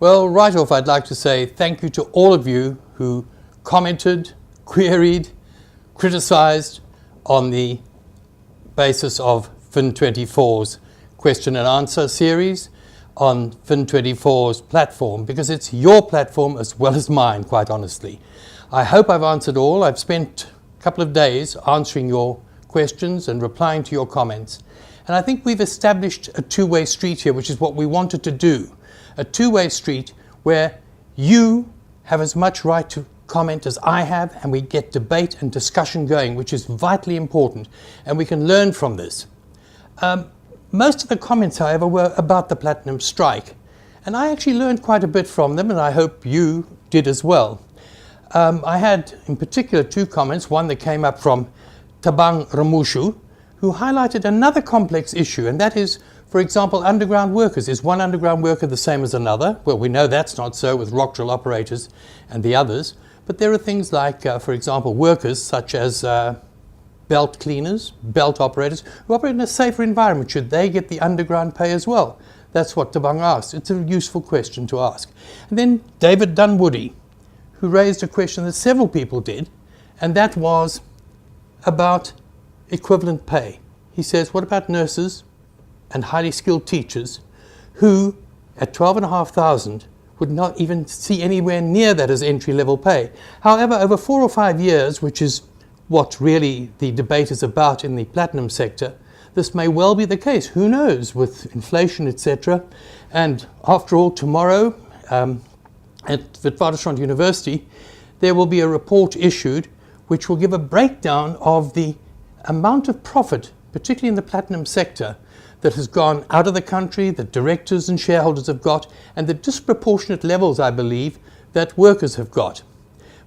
Well, right off, I'd like to say thank you to all of you who commented, queried, criticized on the basis of Fin24's question and answer series on Fin24's platform, because it's your platform as well as mine, quite honestly. I hope I've answered all. I've spent a couple of days answering your questions and replying to your comments. And I think we've established a two-way street here, which is what we wanted to do. A two-way street where you have as much right to comment as I have, and we get debate and discussion going, which is vitally important, and we can learn from this. Most of the comments, however, were about the platinum strike, and I actually learned quite a bit from them, and I hope you did as well. I had in particular two comments, one that came up from Tabang Ramushu, who highlighted another complex issue, and that is, for example, underground workers. Is one underground worker the same as another? Well, we know that's not so with rock drill operators and the others, but there are things like, for example, workers such as belt cleaners, belt operators, who operate in a safer environment. Should they get the underground pay as well? That's what Tabang asked. It's a useful question to ask. And then David Dunwoody, who raised a question that several people did, and that was about equivalent pay. He says, what about nurses and highly skilled teachers who at 12,500 would not even see anywhere near that as entry-level pay? However, over 4 or 5 years, which is what really the debate is about in the platinum sector, this may well be the case. Who knows, with inflation, etc. And after all, tomorrow at Witwatersrand University, there will be a report issued which will give a breakdown of the amount of profit, particularly in the platinum sector, that has gone out of the country, that directors and shareholders have got, and the disproportionate levels, I believe, that workers have got.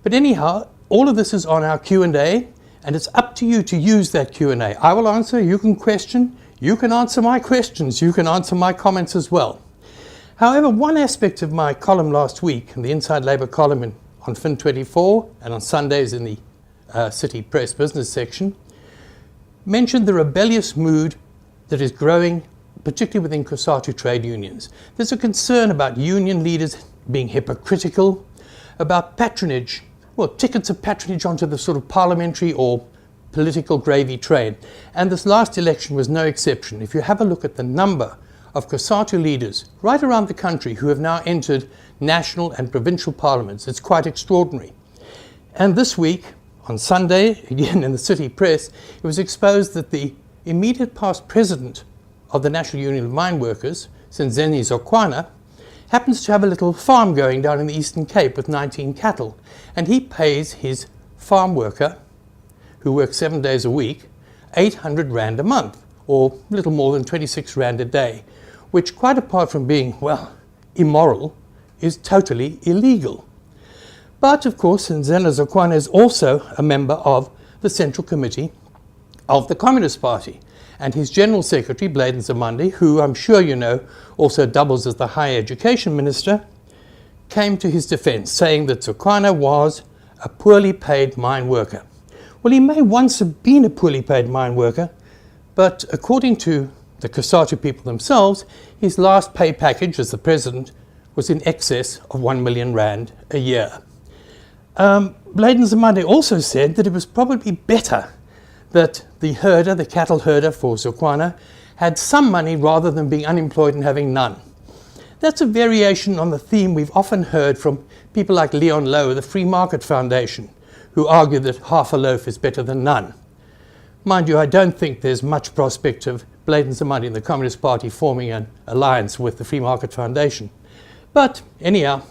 But anyhow, all of this is on our Q&A, and it's up to you to use that Q&A. I will answer, you can question, you can answer my questions, you can answer my comments as well. However, one aspect of my column last week, in the Inside Labour column on Fin24 and on Sundays in the City Press business section, mentioned the rebellious mood that is growing, particularly within COSATU trade unions. There's a concern about union leaders being hypocritical, about patronage, well, tickets of patronage onto the sort of parliamentary or political gravy train. And this last election was no exception. If you have a look at the number of COSATU leaders right around the country who have now entered national and provincial parliaments, it's quite extraordinary. And this week, on Sunday, again in the City Press, it was exposed that the immediate past president of the National Union of Mine Workers, Senzeni Zokwana, happens to have a little farm going down in the Eastern Cape with 19 cattle. And he pays his farm worker, who works 7 days a week, 800 Rand a month, or a little more than 26 Rand a day, which, quite apart from being, well, immoral, is totally illegal. But, of course, Senzeni Zokwana is also a member of the Central Committee of the Communist Party. And his General Secretary, Bladen Zamandi, who I'm sure you know also doubles as the Higher Education Minister, came to his defense, saying that Zokwana was a poorly paid mine worker. Well, he may once have been a poorly paid mine worker, but according to the COSATU people themselves, his last pay package as the president was in excess of 1 million Rand a year. Bladen Zamandi also said that it was probably better that the herder, the cattle herder for Zokwana, had some money rather than being unemployed and having none. That's a variation on the theme we've often heard from people like Leon Lowe of the Free Market Foundation, who argue that half a loaf is better than none. Mind you, I don't think there's much prospect of Bladen Zamandi and the Communist Party forming an alliance with the Free Market Foundation. But anyhow,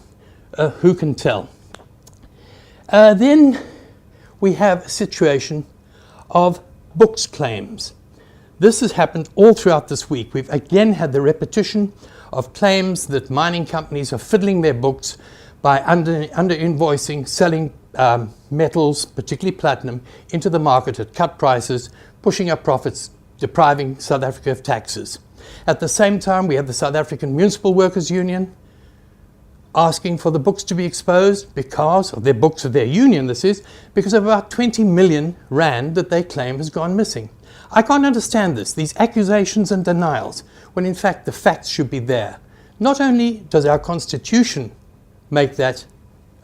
who can tell? Then we have a situation of books claims. This has happened all throughout this week. We've again had the repetition of claims that mining companies are fiddling their books by under invoicing, selling metals, particularly platinum, into the market at cut prices, pushing up profits, depriving South Africa of taxes. At the same time, we have the South African Municipal Workers Union asking for the books to be exposed because of their books of their union, this is, because of about 20 million Rand that they claim has gone missing. I can't understand this, these accusations and denials, when in fact the facts should be there. not only does our Constitution make that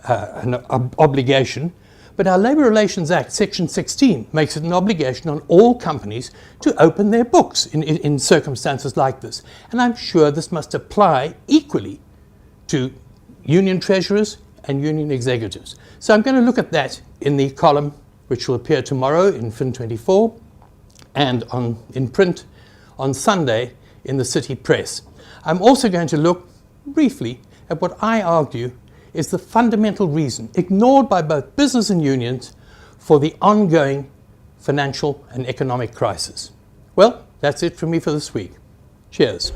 an obligation, but our Labour Relations Act, Section 16, makes it an obligation on all companies to open their books in circumstances like this. And I'm sure this must apply equally to union treasurers and union executives. So I'm going to look at that in the column which will appear tomorrow in Fin24 and in print on Sunday in the City Press. I'm also going to look briefly at what I argue is the fundamental reason, ignored by both business and unions, for the ongoing financial and economic crisis. Well, that's it from me for this week. Cheers.